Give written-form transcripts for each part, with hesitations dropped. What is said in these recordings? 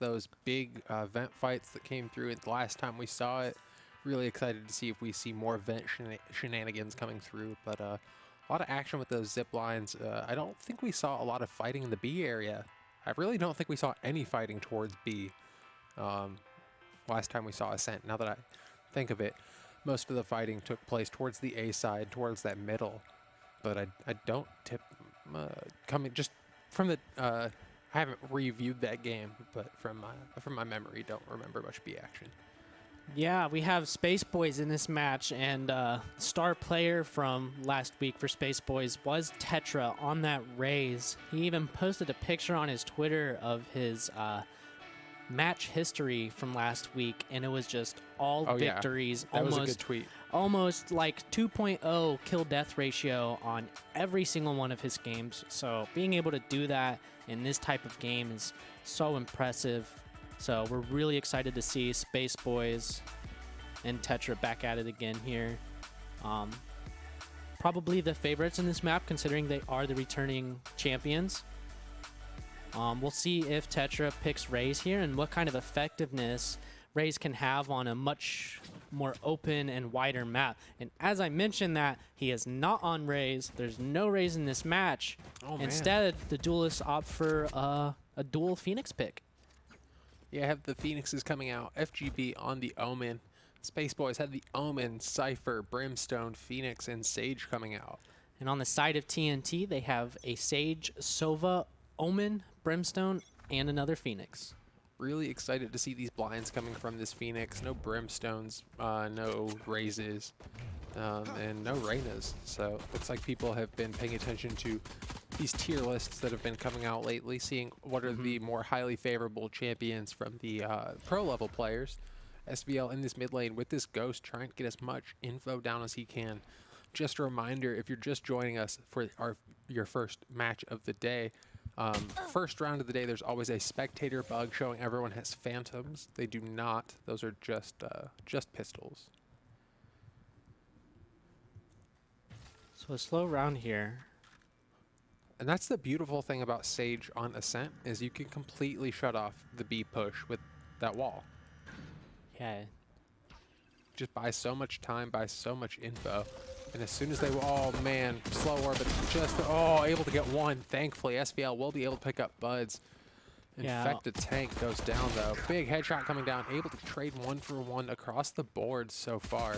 those big vent fights that came through the last time we saw it. Really excited to see if we see more vent shenanigans coming through, but a lot of action with those zip lines. I don't think we saw a lot of fighting in the B area. I really don't think we saw any fighting towards B last time we saw Ascent. Now that I think of it, most of the fighting took place towards the A side, towards that middle. But I don't tip coming just from the I haven't reviewed that game, but from my memory, don't remember much B action. Yeah, we have Spaceboys in this match, and star player from last week for Spaceboys was Tetra on that Raze. He even posted a picture on his Twitter of his match history from last week, and it was just all victories. Yeah. That was a good tweet. Almost like 2.0 kill-death ratio on every single one of his games. So being able to do that in this type of game is so impressive. So we're really excited to see Spaceboys and Tetra back at it again here. Probably the favorites in this map, considering they are the returning champions. We'll see if Tetra picks Raze here and what kind of effectiveness Raze can have on a much more open and wider map. And as I mentioned that, he is not on Raze. There's no Raze in this match. Oh, Instead, the duelists opt for a dual Phoenix pick. Yeah, I have the Phoenixes coming out. FGB on the Omen. Spaceboys had the Omen, Cypher, Brimstone, Phoenix, and Sage coming out. And on the side of TNT, they have a Sage, Sova, Omen, Brimstone, and another Phoenix. Really excited to see these blinds coming from this Phoenix. No Brimstones, no Razes, and no Reynas. So looks like people have been paying attention to these tier lists that have been coming out lately, seeing what are the more highly favorable champions from the pro level players. SVL in this mid lane with this Ghost trying to get as much info down as he can. Just a reminder, if you're just joining us for your first match of the day, first round of the day, there's always a spectator bug showing everyone has phantoms. They do not. Those are just pistols. So a slow round here. And that's the beautiful thing about Sage on Ascent, is you can completely shut off the B push with that wall. Yeah. Just buys so much time, buys so much info. And as soon as they, oh man, slow orbit, just, able to get one. Thankfully, SVL will be able to pick up Buds. Infected tank goes down though. Big headshot coming down, able to trade 1-for-1 across the board so far.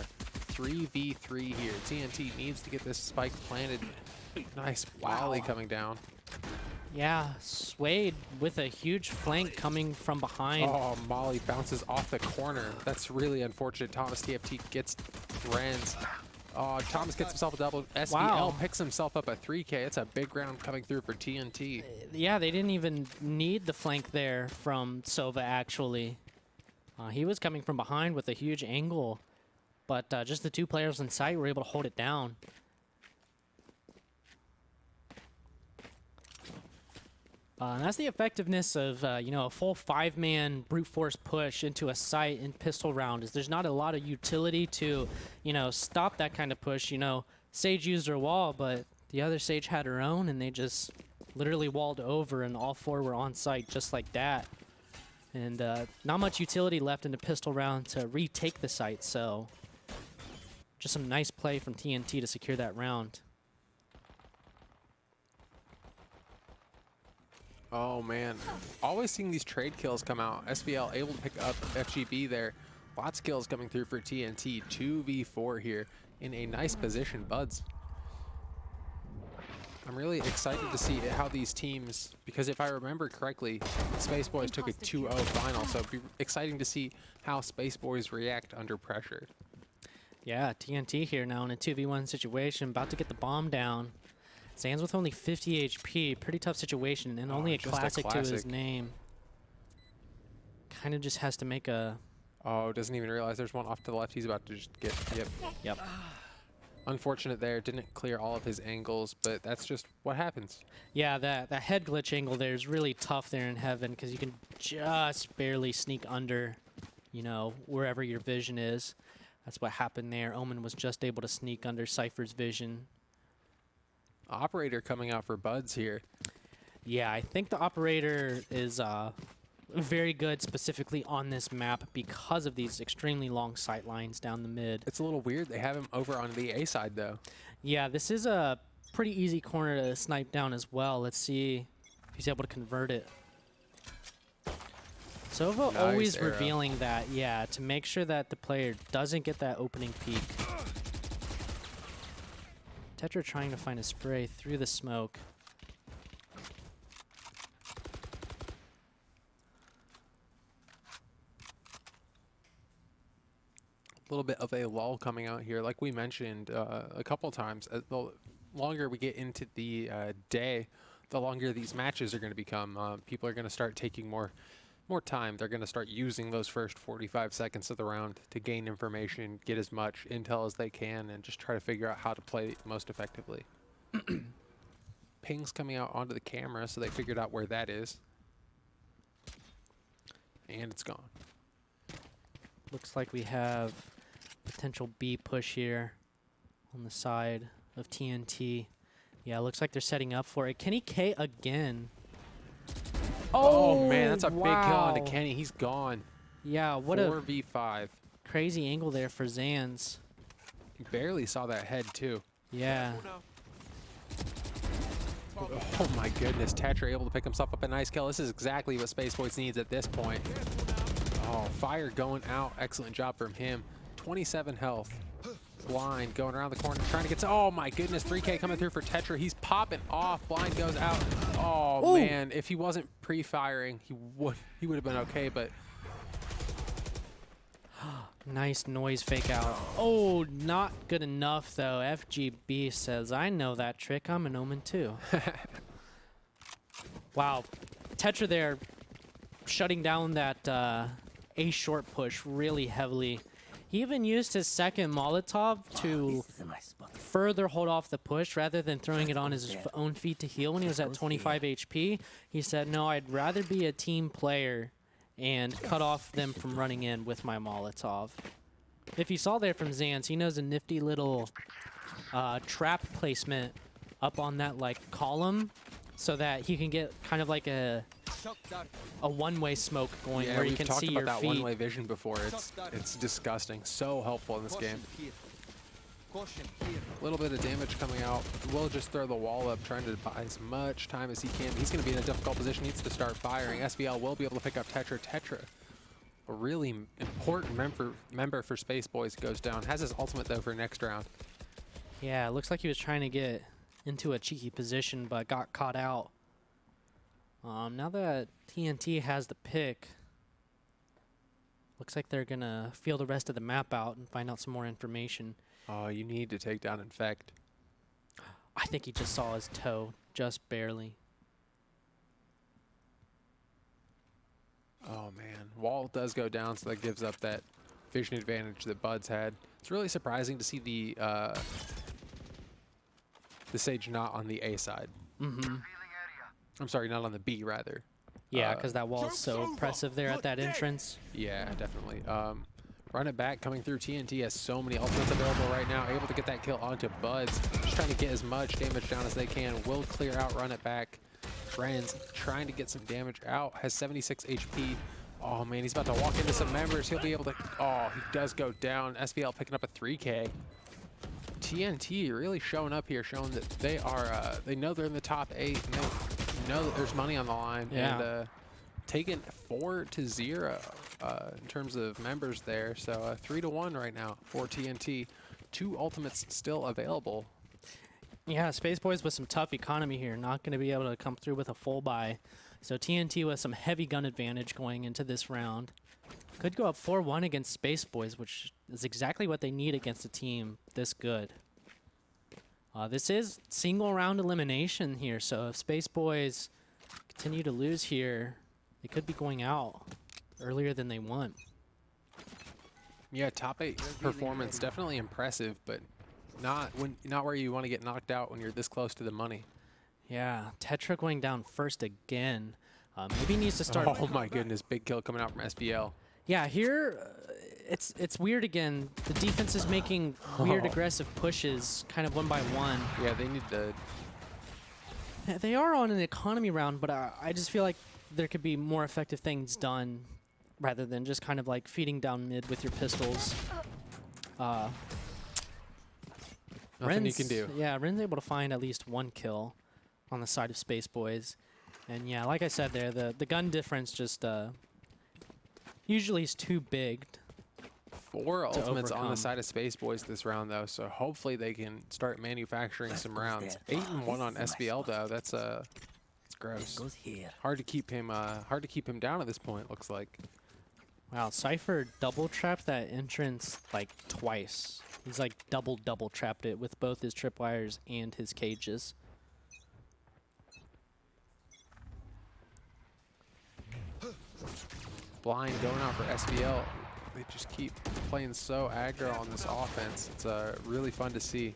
3v3 here. TNT needs to get this spike planted. Nice volley coming down. Yeah, Swade with a huge flank coming from behind. Oh, Molly bounces off the corner. That's really unfortunate. Thomas TFT gets Renz. Oh, Thomas gets himself a double. SVL picks himself up a 3K. It's a big round coming through for TNT. Yeah, they didn't even need the flank there from Sova, actually. He was coming from behind with a huge angle, but just the two players in sight were able to hold it down. And that's the effectiveness of, a full 5-man brute force push into a site in pistol round. Is there's not a lot of utility to, stop that kind of push. Sage used her wall, but the other Sage had her own, and they just literally walled over, and all four were on site just like that. And not much utility left in the pistol round to retake the site, so just some nice play from TNT to secure that round. Oh man, always seeing these trade kills come out. SVL able to pick up FGB there. Lots of kills coming through for TNT. 2v4 here in a nice position. Buds. I'm really excited to see how these teams, because if I remember correctly, Spaceboys took a 2-0 final, so it'd be exciting to see how Spaceboys react under pressure. Yeah, TNT here now in a 2v1 situation, about to get the bomb down. Zan's with only 50 HP, pretty tough situation, and only a classic to his name. Kind of just has to make a... Oh, doesn't even realize there's one off to the left. He's about to just get... Yep. Unfortunate there, didn't clear all of his angles, but that's just what happens. Yeah, that head glitch angle there is really tough there in Heaven, because you can just barely sneak under, wherever your vision is. That's what happened there. Omen was just able to sneak under Cypher's vision. Operator coming out for Buds here. Yeah, I think the Operator is very good specifically on this map because of these extremely long sight lines down the mid. It's a little weird. They have him over on the A side, though. Yeah, this is a pretty easy corner to snipe down as well. Let's see if he's able to convert it. Sova Nice always arrow. revealing that, yeah, to make sure that the player doesn't get that opening peek. Tetra trying to find a spray through the smoke. A little bit of a lull coming out here. Like we mentioned a couple times, the longer we get into the day, the longer these matches are going to become. People are going to start taking more time. They're going to start using those first 45 seconds of the round to gain information, get as much intel as they can, and just try to figure out how to play most effectively. Ping's coming out onto the camera, so they figured out where that is. And it's gone. Looks like we have potential B push here on the side of TNT. Yeah, looks like they're setting up for it. Kenny K again. Oh man, that's a big kill wow. onto Kenny. He's gone. Yeah, what a 4v5. crazy angle there for Zans. You barely saw that head too. Yeah. Oh my goodness, Tetra able to pick himself up a nice kill. This is exactly what Spaceboys needs at this point. Oh, fire going out. Excellent job from him. 27 health. Blind going around the corner, trying to get to, oh my goodness, 3K coming through for Tetra. He's popping off. Blind goes out. Oh Ooh. man, if he wasn't pre-firing, he would have been okay, but Nice noise fake out. Oh, not good enough though. FGB says, I know that trick. I'm an omen too. Wow. Tetra there shutting down that A short push really heavily. He even used his second Molotov to further hold off the push rather than throwing it on his own feet to heal when he was at 25 HP. He said, no, I'd rather be a team player and cut off them from running in with my Molotov. If you saw there from Zans, he knows a nifty little trap placement up on that like column so that he can get kind of like a one-way smoke going yeah, where you we've can talked see about your that feet. one-way vision before. It's disgusting. So helpful in this game. A little bit of damage coming out. Will just throw the wall up, trying to buy as much time as he can. He's going to be in a difficult position. Needs to start firing. SVL will be able to pick up Tetra. Tetra, a really important member for Spaceboys, goes down. Has his ultimate though for next round. Yeah, it looks like he was trying to get into a cheeky position, but got caught out. Now that TNT has the pick, looks like they're gonna feel the rest of the map out and find out some more information. Oh, you need to take down Infect. I think he just saw his toe, just barely. Oh man, wall does go down, so that gives up that vision advantage that Bud's had. It's really surprising to see the Sage not on the A side. Mm-hmm. I'm sorry, not on the B rather. Yeah, because that wall is so oppressive there at that entrance. Yeah, definitely. Run it back coming through. TNT has so many ultimates available right now, able to get that kill onto Buds. Just trying to get as much damage down as they can. Will clear out, run it back. Friends trying to get some damage out. Has 76 HP. Oh man, he's about to walk into some members. He'll be able to, oh, he does go down. SVL picking up a 3K. TNT really showing up here, showing that they are, they know they're in the top 8, and they know that there's money on the line. Yeah. And taking 4-0 in terms of members there. So 3-1 right now for TNT. 2 ultimates still available. Yeah, Spaceboys with some tough economy here. Not going to be able to come through with a full buy. So TNT with some heavy gun advantage going into this round. Could go up 4-1 against Spaceboys, which is exactly what they need against a team this good. This is single round elimination here, so if Spaceboys continue to lose here, they could be going out earlier than they want. Yeah, top 8 performance, definitely impressive, but not where you want to get knocked out when you're this close to the money. Yeah, Tetra going down first again. Maybe he needs to start. Oh my goodness, big kill coming out from SBL. Yeah, here it's weird again. The defense is making weird aggressive pushes, kind of one by one. Yeah, they need to. They are on an economy round, but I just feel like there could be more effective things done rather than just kind of like feeding down mid with your pistols. Nothing you can do. Yeah, Ren's able to find at least one kill on the side of Spaceboys. And yeah, like I said there, the gun difference just usually is too big. 4 ultimates on the overcome. side of Spaceboys this round, though, so hopefully they can start manufacturing some rounds. 8-1 on SBL, though. That's gross. Hard to keep him down at this point. Looks like. Wow, Cypher double trapped that entrance like twice. He's like double trapped it with both his tripwires and his cages. Blind going out for SBL. They just keep playing so aggro on this offense. It's really fun to see.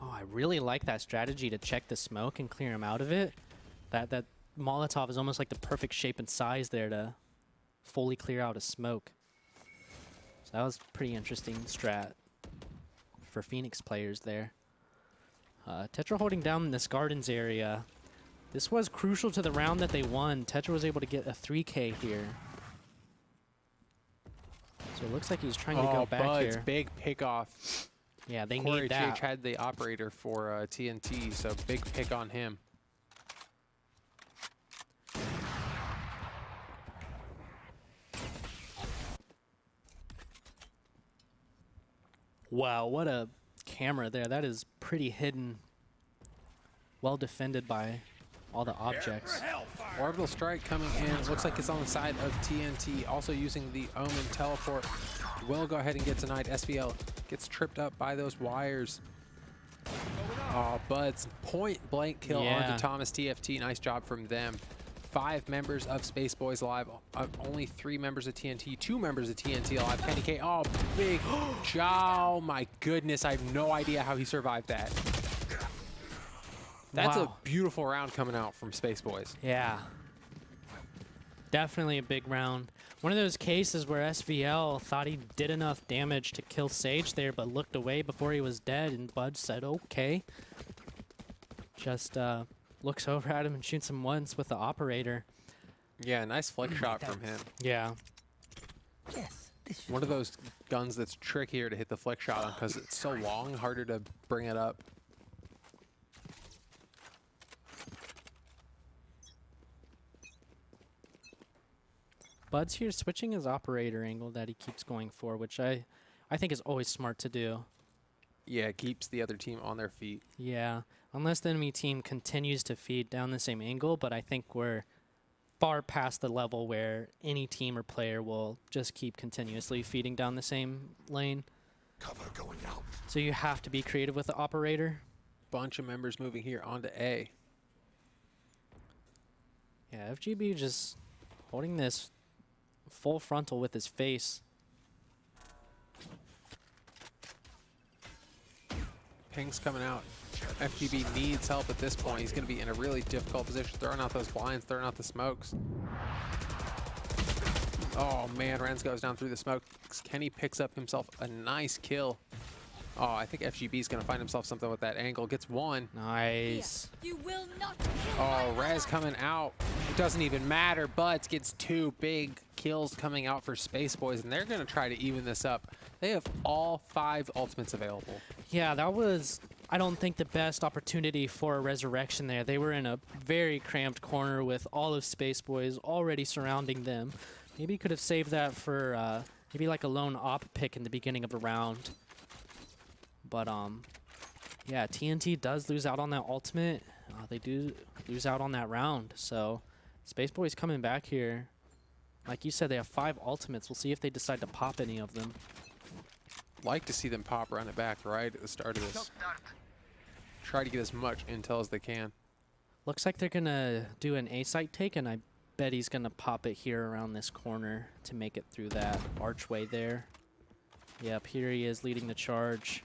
Oh, I really like that strategy to check the smoke and clear him out of it. That Molotov is almost like the perfect shape and size there to fully clear out a smoke. So that was pretty interesting strat for Phoenix players there. Tetra holding down this gardens area. This was crucial to the round that they won. Tetra was able to get a 3K here. So it looks like he's trying to go back Buds, here. big pick off. Yeah, they Corey need that. GH had the operator for TNT, so big pick on him. Wow, what a camera there. That is pretty hidden. Well defended by all the objects. Orbital strike coming in. Looks like it's on the side of TNT. Also using the Omen teleport. Will go ahead and get denied. SVL gets tripped up by those wires. Oh, Buds. Point blank kill onto Thomas TFT. Nice job from them. 5 members of Spaceboys alive. Only 3 members of TNT. 2 members of TNT alive. Penny K. Oh, big job. Oh, my goodness. I have no idea how he survived that. That's a beautiful round coming out from Spaceboys. Yeah. Definitely a big round. One of those cases where SVL thought he did enough damage to kill Sage there, but looked away before he was dead, and Bud said, okay. Just looks over at him and shoots him once with the operator. Yeah, nice flick shot from him. Yeah. One of those guns that's trickier to hit the flick shot on because it's so long, harder to bring it up. Bud's here switching his operator angle that he keeps going for, which I think is always smart to do. Yeah, it keeps the other team on their feet. Yeah, unless the enemy team continues to feed down the same angle, but I think we're far past the level where any team or player will just keep continuously feeding down the same lane. Cover going out. So you have to be creative with the operator. Bunch of members moving here onto A. Yeah, FGB just holding this full frontal with his face. Ping's coming out. FGB needs help at this point. He's going to be in a really difficult position, throwing out those blinds, throwing out the smokes. Oh man, Renz goes down through the smoke. Kenny picks up himself a nice kill. Oh, I think FGB is going to find himself something with that angle. Gets one. Nice. You will not. Oh, Rez coming out. It doesn't even matter. Butts gets 2 big kills coming out for Spaceboys, and they're going to try to even this up. They have all 5 ultimates available. Yeah, that was, I don't think, the best opportunity for a resurrection there. They were in a very cramped corner with all of Spaceboys already surrounding them. Maybe could have saved that for maybe like a lone op pick in the beginning of a round. But yeah, TNT does lose out on that ultimate. They do lose out on that round. So Spaceboys coming back here. Like you said, they have 5 ultimates. We'll see if they decide to pop any of them. Like to see them pop run it back right at the start of this. Try to get as much intel as they can. Looks like they're going to do an A-site take, and I bet he's going to pop it here around this corner to make it through that archway there. Yep, here he is leading the charge.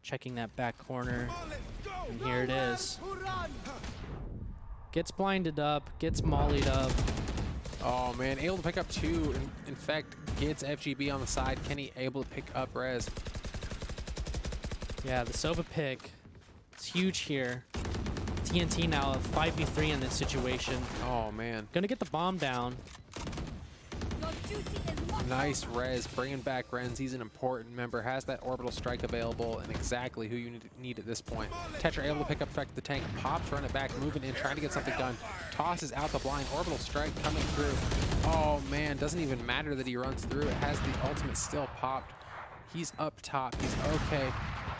Checking that back corner, and here it is. Gets blinded up, gets mollied up. Oh man, able to pick up 2. In fact, gets FGB on the side. Kenny able to pick up Rez. Yeah, the Sova pick is huge here. TNT now a 5v3 in this situation. Oh, man. Gonna get the bomb down. Nice res, bringing back Renz. He's an important member, has that orbital strike available, and exactly who you need at this point. Tetra able to pick up effect the tank, pops, run it back, moving in, trying to get something done. Tosses out the blind, orbital strike coming through. Oh man, doesn't even matter that he runs through. It has the ultimate still popped. He's up top, he's okay.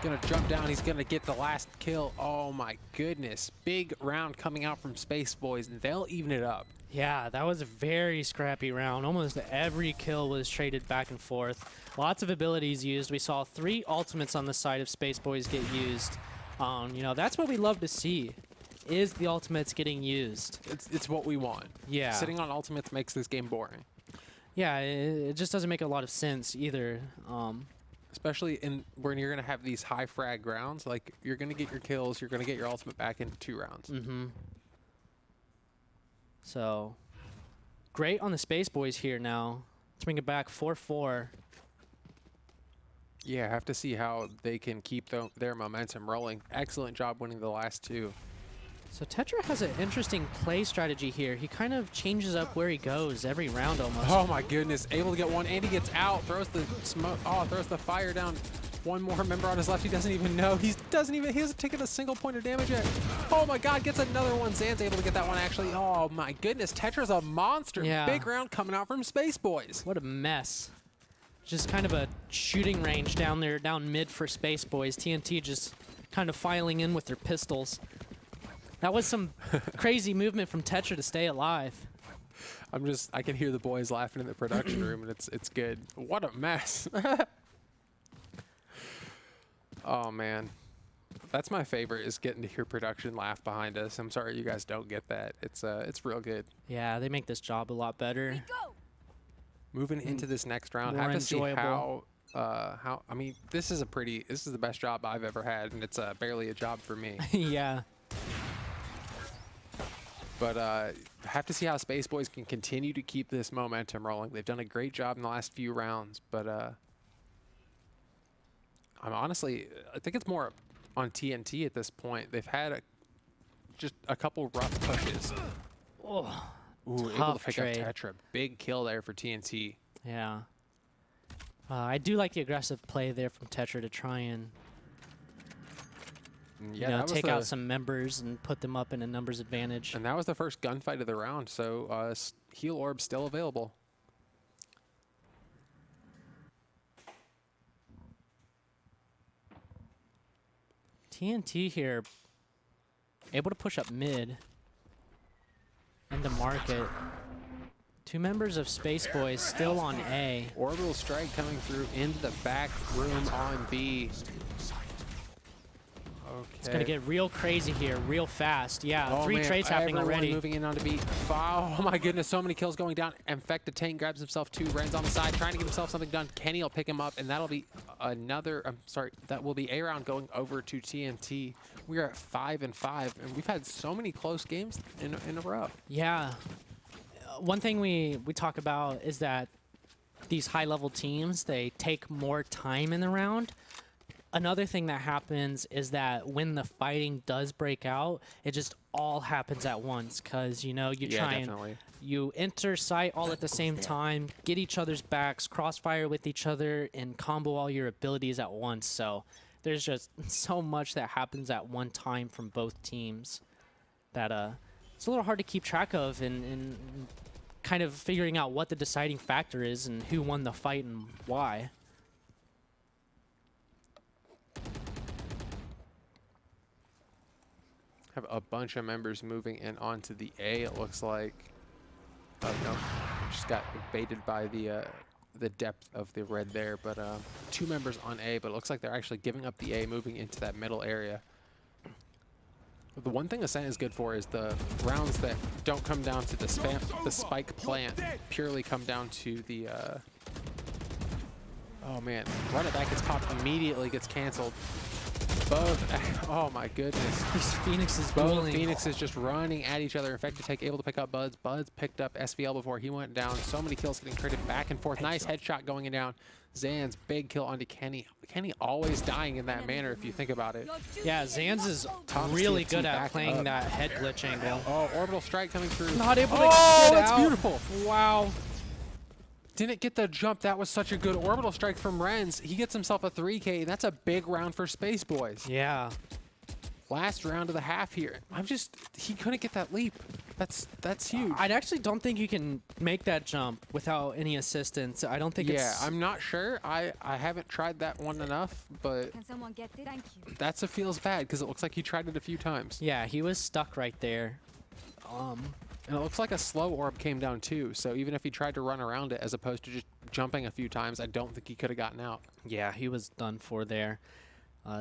Gonna jump down, he's gonna get the last kill. Oh my goodness, big round coming out from Spaceboys, and they'll even it up. Yeah, that was a very scrappy round. Almost every kill was traded back and forth. Lots of abilities used. We saw 3 ultimates on the side of Spaceboys get used. You know, that's what we love to see, is the ultimates getting used. It's what we want. Yeah. Sitting on ultimates makes this game boring. Yeah, it just doesn't make a lot of sense either. Especially when you're going to have these high frag rounds. Like, you're going to get your kills, you're going to get your ultimate back in 2 rounds. Mm-hmm. So, great on the Spaceboys here now. Let's bring it back 4-4. Yeah, have to see how they can keep their momentum rolling. Excellent job winning the last 2. So Tetra has an interesting play strategy here. He kind of changes up where he goes every round almost. Oh my goodness, able to get one, and he gets out, throws the smoke, throws the fire down. One more member on his left, he doesn't even know. He hasn't taken a single point of damage yet. Oh my god, gets another one. Zan's able to get that one actually. Oh my goodness, Tetra's a monster. Yeah. Big round coming out from Spaceboys. What a mess. Just kind of a shooting range down there, down mid for Spaceboys. TNT just kind of filing in with their pistols. That was some crazy movement from Tetra to stay alive. I can hear the boys laughing in the production room, and it's good. What a mess. Oh man, that's my favorite, is getting to hear production laugh behind us. I'm sorry you guys don't get that. It's real good. Yeah, they make this job a lot better. Moving into this next round, More have to see enjoyable. how. I mean, this is the best job I've ever had, and it's barely a job for me. Yeah. But have to see how Spaceboys can continue to keep this momentum rolling. They've done a great job in the last few rounds, but I think it's more on TNT at this point. They've had just a couple rough pushes. Oh, Ooh, able to pick up Tetra. Big kill there for TNT. yeah. I do like the aggressive play there from Tetra to try and take out some members and put them up in a numbers advantage. And that was the first gunfight of the round, so heal orb still available. TNT here, able to push up mid into market. 2 members of Spaceboys still on A. Orbital strike coming through into the back room on B. Okay. It's going to get real crazy here, real fast. Yeah, 3 trades happening Everyone already. moving in onto B. Oh my goodness, so many kills going down. Infected Tank grabs himself 2. Ren's on the side, trying to get himself something done. Kenny will pick him up, and that'll be that will be A round going over to TNT. We are at 5-5, and we've had so many close games in a row. Yeah. One thing we talk about is that these high-level teams, they take more time in the round. Another thing that happens is that when the fighting does break out, it just all happens at once, because you try and you enter site all at the same time, get each other's backs, crossfire with each other, and combo all your abilities at once. So there's just so much that happens at one time from both teams that it's a little hard to keep track of and kind of figuring out what the deciding factor is and who won the fight and why. Have a bunch of members moving in onto the A, it looks like. Oh no, just got baited by the depth of the red there, but 2 members on A, but it looks like they're actually giving up the A, moving into that middle area. The one thing Ascent is good for is the rounds that don't come down to the spike plant, purely come down to the oh man, run it back, gets popped, immediately gets canceled. Both. Oh my goodness. These Phoenixes Both dueling. Phoenixes just running at each other. Infected Take able to pick up Buds. Buds picked up SVL before he went down. So many kills getting traded back and forth. Nice headshot going down. Zan's big kill onto Kenny. Kenny always dying in that manner if you think about it. Yeah, Zan's is Thomas really TNT good at back playing up. that head glitch angle. Oh, orbital strike coming through. Not able to Oh, get it's out. beautiful. Wow. Didn't get the jump. That was such a good orbital strike from Renz. He gets himself a 3K. That's a big round for Spaceboys. Yeah. Last round of the half here. He couldn't get that leap. That's huge. I actually don't think you can make that jump without any assistance. I don't think it's... I'm not sure. I haven't tried that one enough, but Can someone get it? Thank you. that's a feels bad because it looks like he tried it a few times. Yeah, he was stuck right there. And it looks like a slow orb came down too, so even if he tried to run around it as opposed to just jumping a few times, I don't think he could have gotten out. Yeah, he was done for there.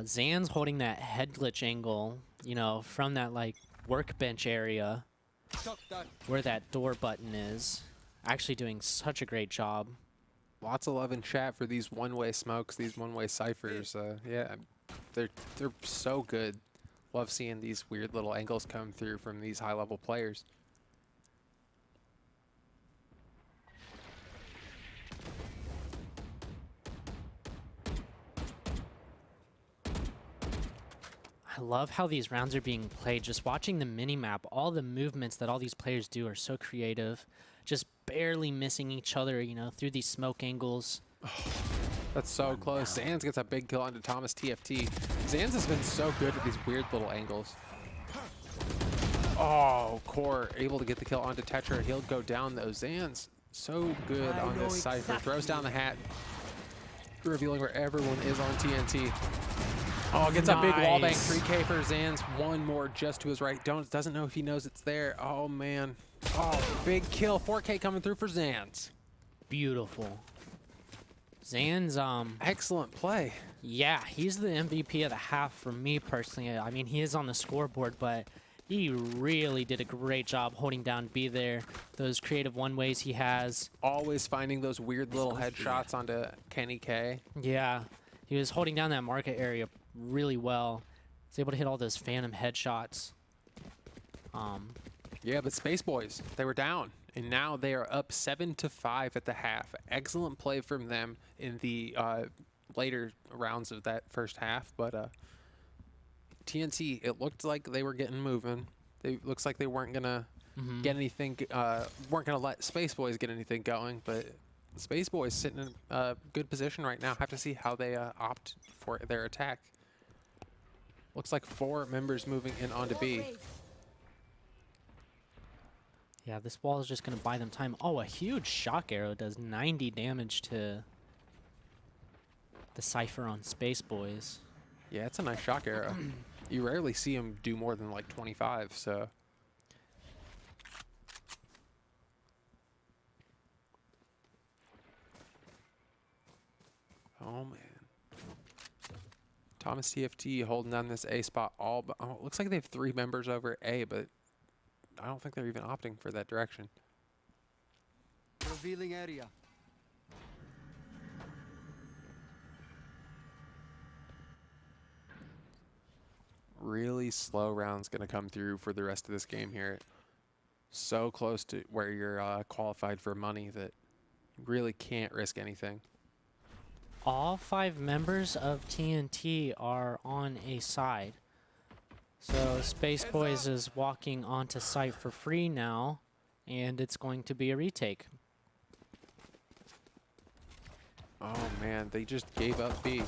Zan's holding that head glitch angle, you know, from that, like, workbench area where that door button is. Actually doing such a great job. Lots of love in chat for these one-way smokes, these one-way ciphers. Yeah, they're so good. Love seeing these weird little angles come through from these high-level players. I love how these rounds are being played. Just watching the mini-map, all the movements that all these players do are so creative. Just barely missing each other, you know, through these smoke angles. That's so close. Zanz gets a big kill onto Thomas TFT. Zanz has been so good at these weird little angles. Oh, Core able to get the kill onto Tetra. He'll go down though. Zanz so good on this cipher. Throws down the hat, revealing where everyone is on TNT. Oh, gets a big wall bang. 3K for Zanz. One more just to his right. Doesn't know if he knows it's there. Oh man. Oh, big kill. 4K coming through for Zanz. Beautiful. Zan's, Excellent play. yeah, he's the MVP of the half for me personally. I mean, he is on the scoreboard, but he really did a great job holding down B there. Those creative one-ways he has. Always finding those weird little headshots onto Kenny K. Yeah, he was holding down that market area really well. He's able to hit all those phantom headshots. Yeah, but Spaceboys, they were down, and now they are up 7-5 at the half. Excellent play from them in the later rounds of that first half, but TNT, it looked like they were getting moving. Looks like they weren't gonna get anything, weren't gonna let Spaceboys get anything going, but Spaceboys sitting in a good position right now. Have to see how they opt for their attack. Looks like 4 members moving in onto B. Yeah, this wall is just going to buy them time. Oh, a huge shock arrow does 90 damage to the Cypher on Spaceboys. Yeah, it's a nice shock arrow. You rarely see him do more than like 25, so. Oh, man. Thomas TFT holding down this A spot all, but oh, it looks like they have 3 members over A, but I don't think they're even opting for that direction. Revealing area. Really slow rounds going to come through for the rest of this game here. So close to where you're qualified for money that you really can't risk anything. All 5 members of TNT are on a side. So Spaceboys is walking onto site for free now, and it's going to be a retake. Oh man, they just gave up B.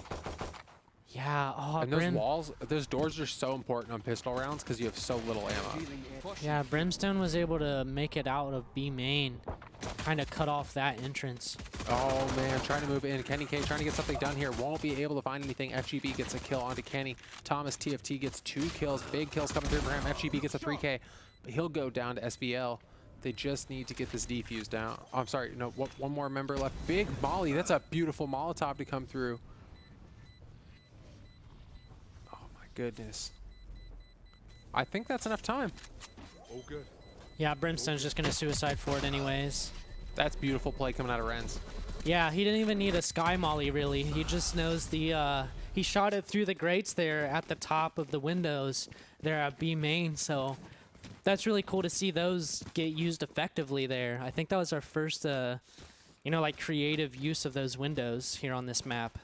Yeah, oh, And those walls, those doors are so important on pistol rounds because you have so little ammo. Yeah, Brimstone was able to make it out of B main, kind of cut off that entrance. Oh man, trying to move in. Kenny K trying to get something done here. Won't be able to find anything. FGB gets a kill onto Kenny. Thomas TFT gets 2 kills. Big kills coming through for him. FGB gets a 3K. But he'll go down to SVL. They just need to get this defuse down. Oh, I'm sorry, no, one more member left. Big Molly. That's a beautiful Molotov to come through. Oh my goodness. I think that's enough time. Oh, good. Yeah, Brimstone's just going to suicide for it anyways. That's beautiful play coming out of Renz. Yeah, he didn't even need a Sky Molly, really. He just knows the, he shot it through the grates there at the top of the windows there at B main. So that's really cool to see those get used effectively there. I think that was our first, you know, like creative use of those windows here on this map.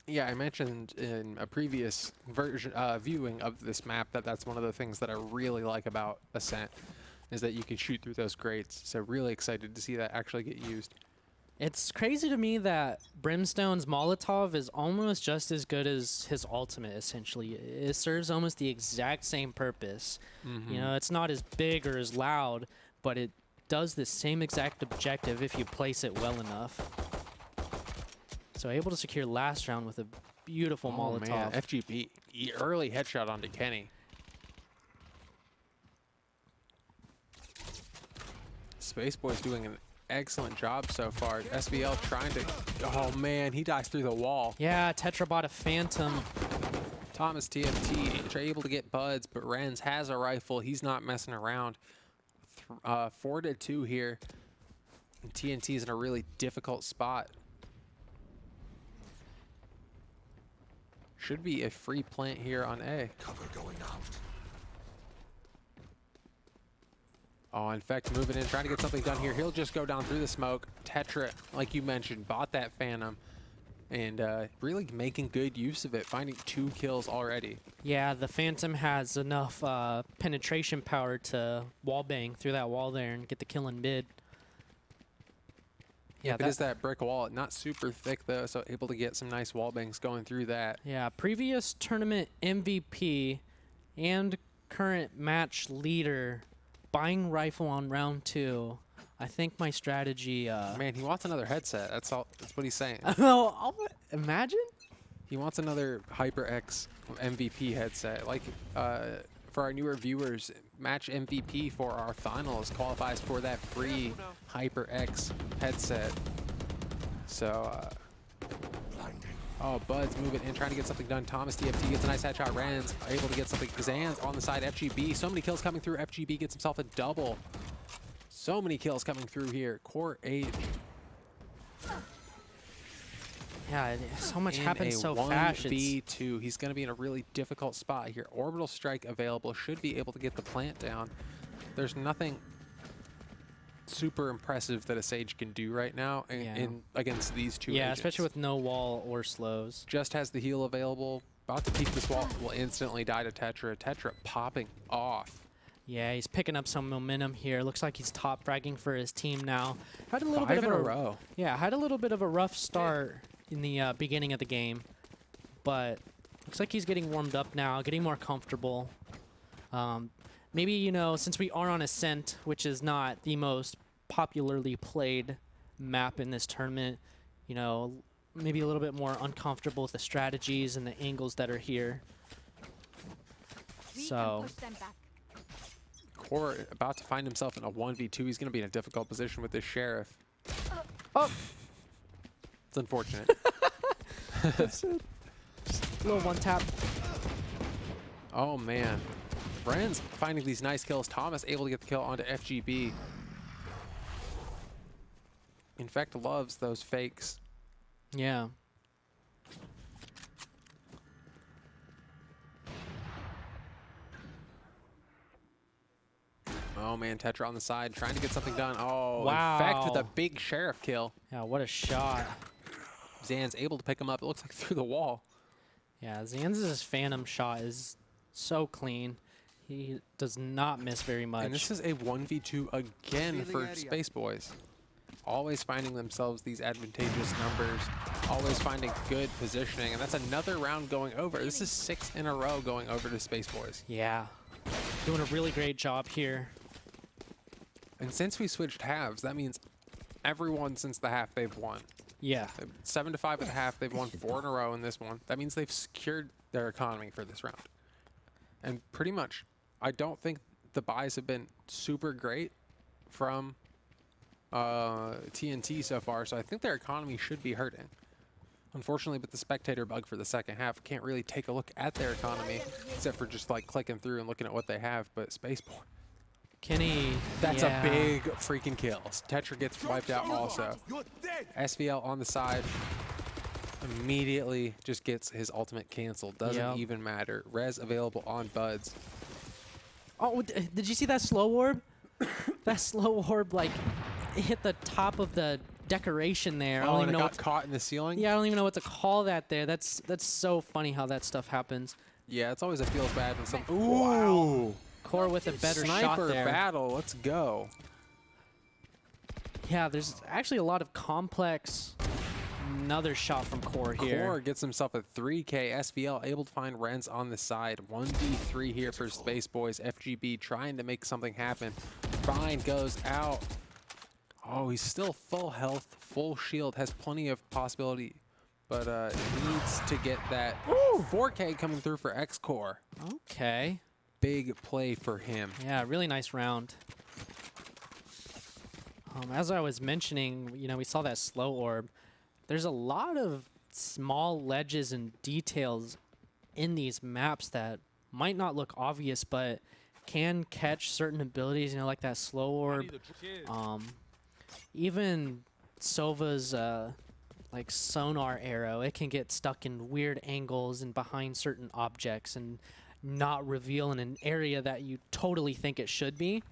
Yeah, I mentioned in a previous version viewing of this map that that's one of the things that I really like about Ascent is that you can shoot through those grates. So really excited to see that actually get used. It's crazy to me that Brimstone's Molotov is almost just as good as his ultimate, essentially. It serves almost the exact same purpose. You know, it's not as big or as loud, but it does the same exact objective if you place it well enough. So able to secure last round with a beautiful Molotov. Man, FGB, early headshot onto Kenny. Spaceboys doing an excellent job so far. SVL trying to, oh man, he dies through the wall. Yeah, Tetra bought a Phantom. Thomas TNT are able to get buds, but Renz has a rifle. He's not messing around. 4-2 here. And TNT's in a really difficult spot. Should be a free plant here on A. Cover going out. Oh, in fact, moving in, trying to get something done here. He'll just go down through the smoke. Tetra, like you mentioned, bought that Phantom and really making good use of it, finding 2 kills already. Yeah, the Phantom has enough penetration power to wallbang through that wall there and get the kill in mid. Yeah, it is that brick wall. Not super thick, though, so able to get some nice wall bangs going through that. Yeah, previous tournament MVP and current match leader buying rifle on round 2. I think my strategy... Man, he wants another headset. That's all. That's what he's saying. No, imagine? He wants another HyperX MVP headset. Like, for our newer viewers, match MVP for our finals qualifies for that free HyperX headset. So, oh, Bud's moving in, trying to get something done. Thomas DFT gets a nice headshot. Renz able to get something. Zan's on the side. FGB, so many kills coming through. FGB gets himself a double. So many kills coming through here. Core 8. Yeah, so much in happens a so fast. 1v2. He's going to be in a really difficult spot here. Orbital strike available. Should be able to get the plant down. There's nothing super impressive that a Sage can do right now in against these two agents. Especially with no wall or slows. Just has the heal available. About to peek this wall. Will instantly die to Tetra. Tetra popping off. Yeah, he's picking up some momentum here. Looks like he's top fragging for his team now. Had a little 5 bit in of a row. Yeah, had a little bit of a rough start in the beginning of the game, but looks like he's getting warmed up now, getting more comfortable. Maybe, you know, since we are on Ascent, which is not the most popularly played map in this tournament, you know, maybe a little bit more uncomfortable with the strategies and the angles that are here. So Core about to find himself in a 1v2. He's going to be in a difficult position with this Sheriff. Oh! It's unfortunate. That's it. Just a little one tap. Oh, man. Renz finding these nice kills. Thomas able to get the kill onto FGB. Infect loves those fakes. Yeah. Oh, man. Tetra on the side trying to get something done. Oh, wow. Infect with a big Sheriff kill. Yeah, what a shot. Zan's able to pick him up. It looks like through the wall. Yeah, Zanz's Phantom shot is so clean. He does not miss very much. And this is a 1v2 again for Spaceboys. Always finding themselves these advantageous numbers. Always finding good positioning. And that's another round going over. This is 6 in a row going over to Spaceboys. Yeah. Doing a really great job here. And since we switched halves, that means everyone since the half they've won. Yeah. 7-5 at the half. They've won 4 in a row in this one. That means they've secured their economy for this round. And pretty much, I don't think the buys have been super great from TNT so far, so I think their economy should be hurting. Unfortunately, with the spectator bug for the second half, can't really take a look at their economy, except for just like clicking through and looking at what they have, but Spaceboy. Kenny. That's a big freaking kill. Tetra gets wiped out also. SVL on the side. Immediately just gets his ultimate canceled. Doesn't Yep. even matter. Res available on Buds. Oh, did you see that slow orb? That slow orb, like, hit the top of the decoration there. I don't Oh, even and it know got caught in the ceiling? Yeah, I don't even know what to call that there. That's so funny how that stuff happens. Yeah, it's always, it feels bad when some... Wow. Core with a better shot Sniper there. battle. Let's go. Yeah, there's actually a lot of complex. Another shot from Core here. Core gets himself a 3K. SVL able to find Renz on the side. 1v3 here for Spaceboys. FGB trying to make something happen. Fine goes out. Oh, he's still full health, full shield, has plenty of possibility, but needs to get that 4K coming through for X-Core. Okay. Big play for him. Yeah, really nice round. As I was mentioning, you know, we saw that slow orb. There's a lot of small ledges and details in these maps that might not look obvious, but can catch certain abilities, you know, like that slow orb. Even Sova's like sonar arrow, it can get stuck in weird angles and behind certain objects and not reveal in an area that you totally think it should be.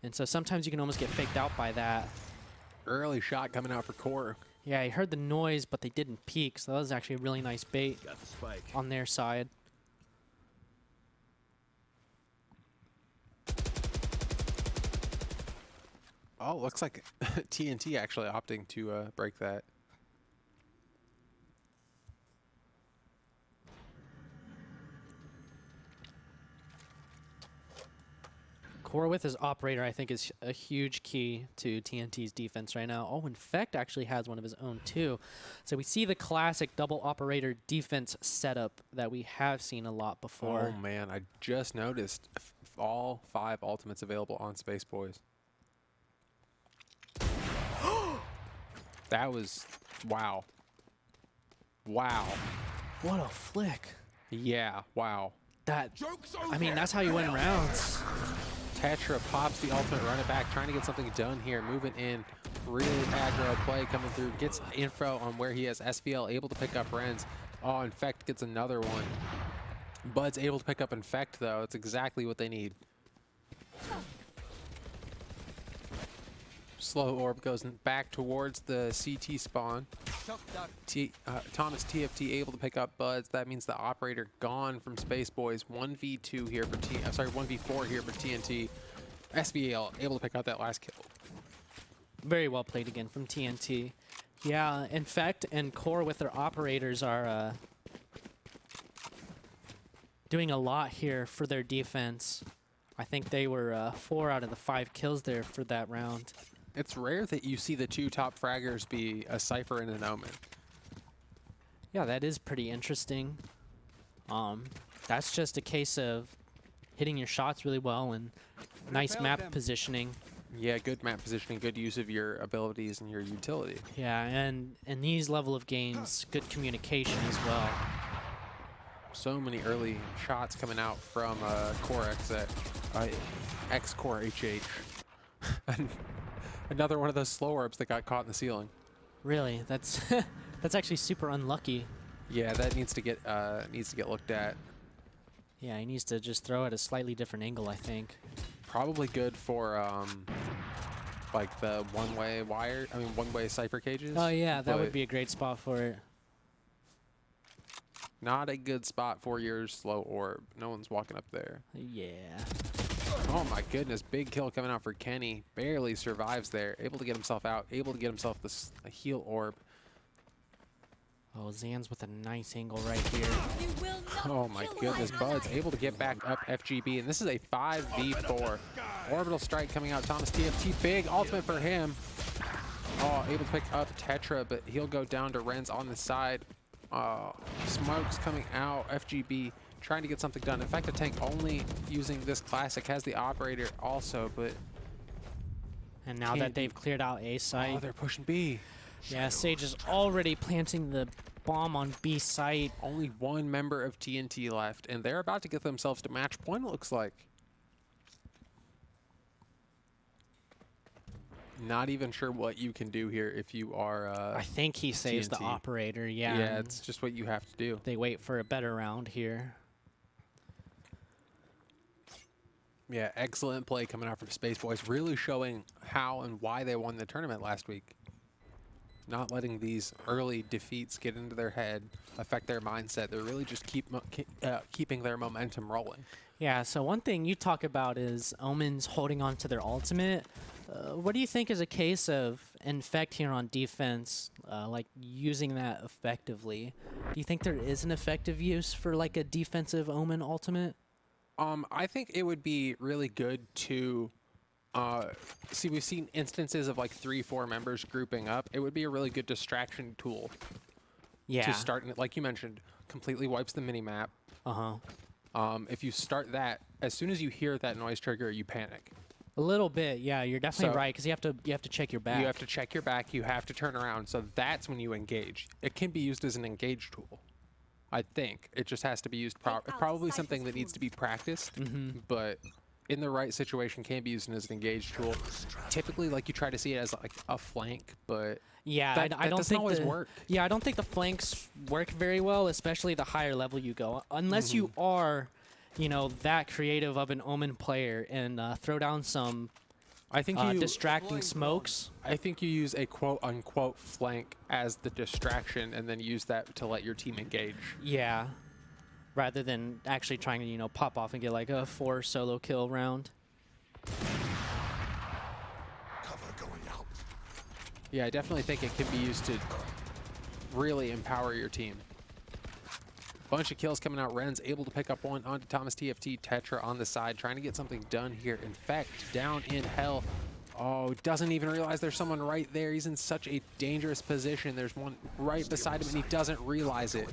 And so sometimes you can almost get faked out by that. Early shot coming out for Core. Yeah, I heard the noise, but they didn't peek, so that was actually a really nice bait Got the spike. on their side. Oh, looks like TNT actually opting to break that. Core with his operator, I think, is a huge key to TNT's defense right now. Oh, Infect actually has one of his own, too. So we see the classic double operator defense setup that we have seen a lot before. Oh, man, I just noticed all 5 ultimates available on Spaceboys. That was... wow. Wow. What a flick. Yeah, wow. That, Joke's I mean, over. that's how you win rounds. Tetra pops the ultimate, run it back, trying to get something done here, moving in. Really aggro play coming through, gets info on where he has SVL, able to pick up Renz. Oh, Infect gets another one. Bud's able to pick up Infect, though. It's exactly what they need. Slow orb goes back towards the CT spawn. Thomas TFT able to pick up Buds. That means the operator gone from Spaceboys. 1v2 here for sorry, 1v4 here for TNT. SVL able to pick out that last kill. Very well played again from TNT. Yeah, Infect and Core with their operators are doing a lot here for their defense. I think they were 4 out of the 5 kills there for that round. It's rare that you see the 2 top fraggers be a Cypher and an Omen. Yeah, that is pretty interesting. That's just a case of hitting your shots really well and nice map positioning. Yeah, good map positioning, good use of your abilities and your utility. Yeah, and in these level of games, good communication as well. So many early shots coming out from Core X-Core HH. Another one of those slow orbs that got caught in the ceiling. Really, that's that's actually super unlucky. Yeah, that needs to get looked at. Yeah, he needs to just throw at a slightly different angle, I think. Probably good for like the one-way wire. I mean, one-way cipher cages. Oh yeah, that would but be a great spot for it. not a good spot for your slow orb. No one's walking up there. Yeah. Oh my goodness, big kill coming out for Kenny. Barely survives there. Able to get himself out. Able to get himself this heal orb. Oh, Zan's with a nice angle right here. Oh my goodness, Bud's able to get back up FGB, and this is a 5v4. Orbital strike coming out. Thomas TFT, big ultimate for him. Oh, able to pick up Tetra, but he'll go down to Renz on the side. Smokes coming out. FGB trying to get something done. In fact, the tank only using this classic has the operator also, but And now that they've cleared out A site, oh, they're pushing B. yeah, Sage is already planting the bomb on B site. Only one member of TNT left, and they're about to get themselves to match point, it looks like. Not even sure what you can do here if you are. I think he saves the TNT. operator. Yeah. Yeah, and it's just what you have to do. they wait for a better round here. Yeah, excellent play coming out from Spaceboys, really showing how and why they won the tournament last week. Not letting these early defeats get into their head, affect their mindset. They're really just keeping their momentum rolling. Yeah, so one thing you talk about is Omen's holding on to their ultimate. What do you think is a case of Infect here on defense, like using that effectively? Do you think there is an effective use for like a defensive Omen ultimate? I think it would be really good to see. We've seen instances of like 3-4 members grouping up. It would be a really good distraction tool Yeah. to start. Like you mentioned, completely wipes the minimap. If you start that, as soon as you hear that noise trigger, you panic. A little bit, yeah. You're definitely So- right because you have to check your back. You have to check your back. You have to turn around. So that's when you engage. It can be used as an engage tool. I think it just has to be used probably something that needs to be practiced, but in the right situation can be used as an engage tool. Typically, like you try to see it as like a flank, but Yeah, that I don't doesn't think always work. Yeah, I don't think the flanks work very well, especially the higher level you go, unless you are, you know, that creative of an Omen player and throw down some I think you distracting smokes. I think you use a quote unquote flank as the distraction, and then use that to let your team engage. Yeah, rather than actually trying to, you know, pop off and get like a 4 solo kill round. Cover going out. Yeah, I definitely think it can be used to really empower your team. Bunch of kills coming out. Ren's able to pick up one onto Thomas TFT. Tetra on the side, trying to get something done here. Infect down in hell. Oh, doesn't even realize there's someone right there. He's in such a dangerous position. There's one right beside him, and he doesn't realize it.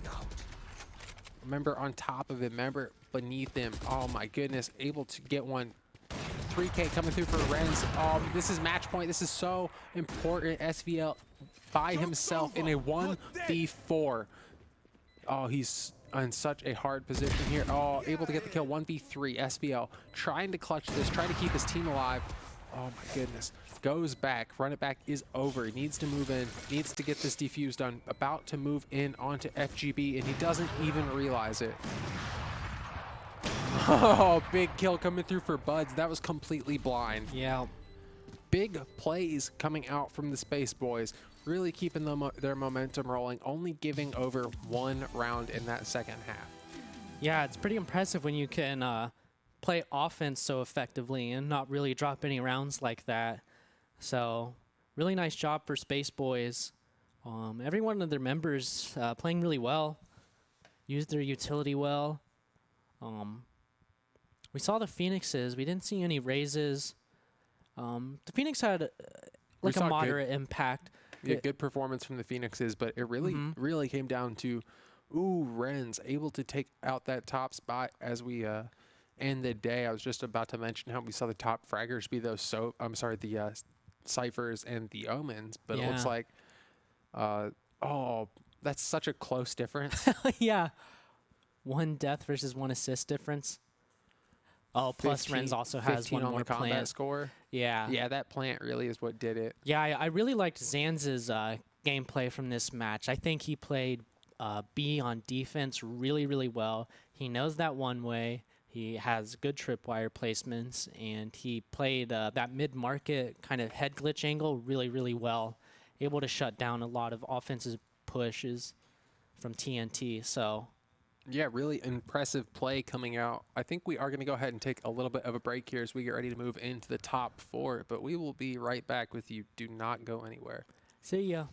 Remember on top of him, remember beneath him. Oh my goodness, able to get one. 3K coming through for Ren's. This is match point. This is so important. SVL by himself in a 1v4. Oh, he's in such a hard position here. Oh, able to get the kill. 1v3. SVL trying to clutch this, trying to keep his team alive. Oh my goodness. Goes back. Run it back is over. He needs to move in. Needs to get this defuse done. About to move in onto FGB, and he doesn't even realize it. Oh, big kill coming through for Buds. That was completely blind. Yeah. Big plays coming out from the Spaceboys, really keeping them their momentum rolling, only giving over 1 round in that second half. Yeah, it's pretty impressive when you can play offense so effectively and not really drop any rounds like that. So, really nice job for Spaceboys. Every one of their members playing really well, used their utility well. We saw the Phoenixes. We didn't see any raises. The Phoenix had like a saw moderate impact. Yeah, good performance from the Phoenixes, but it really came down to, Ren's able to take out that top spot as we end the day. I was just about to mention how we saw the top fraggers be those, the Cyphers and the Omens, but it looks like, that's such a close difference. Yeah. 1 death versus 1 assist difference. Oh, plus Ren's also has 15 one on more the combat plant. score. Yeah. Yeah, that plant really is what did it. Yeah, I really liked Zanz's gameplay from this match. I think he played B on defense really, really well. He knows that one way. He has good tripwire placements, and he played that mid-market kind of head glitch angle really, really well. Able to shut down a lot of offensive pushes from TNT. So, yeah, really impressive play coming out. I think we are going to go ahead and take a little bit of a break here as we get ready to move into the top 4, but we will be right back with you. Do not go anywhere. see ya.